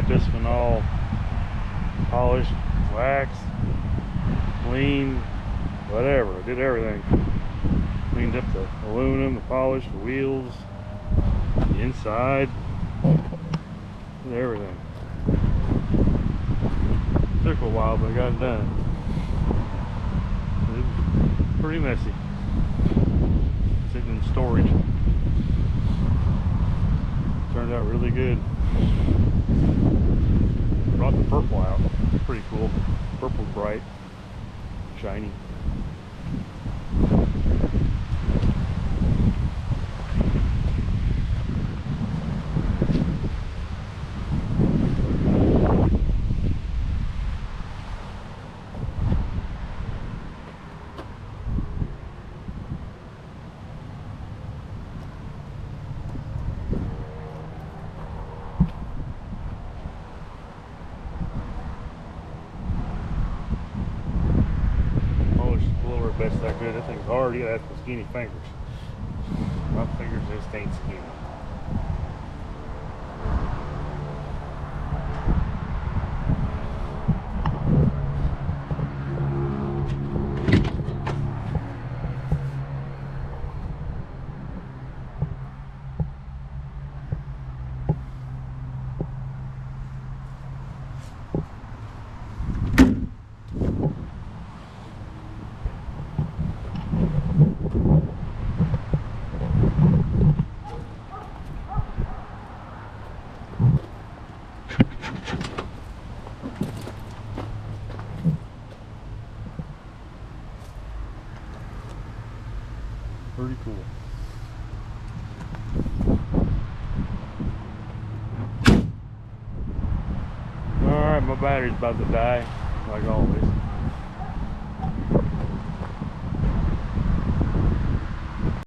got this one all polished, waxed, cleaned, whatever. I did everything. Cleaned up the aluminum, the polish, the wheels, the inside, did everything. Took a while, but I got it done. It was pretty messy. Sitting in storage. Turned out really good. Brought the purple out. Pretty cool. Purple's bright, shiny. Best I could. That thing's hard. You gotta have some skinny fingers. My fingers just ain't skinny. Pretty cool. Alright, my battery's about to die, like always.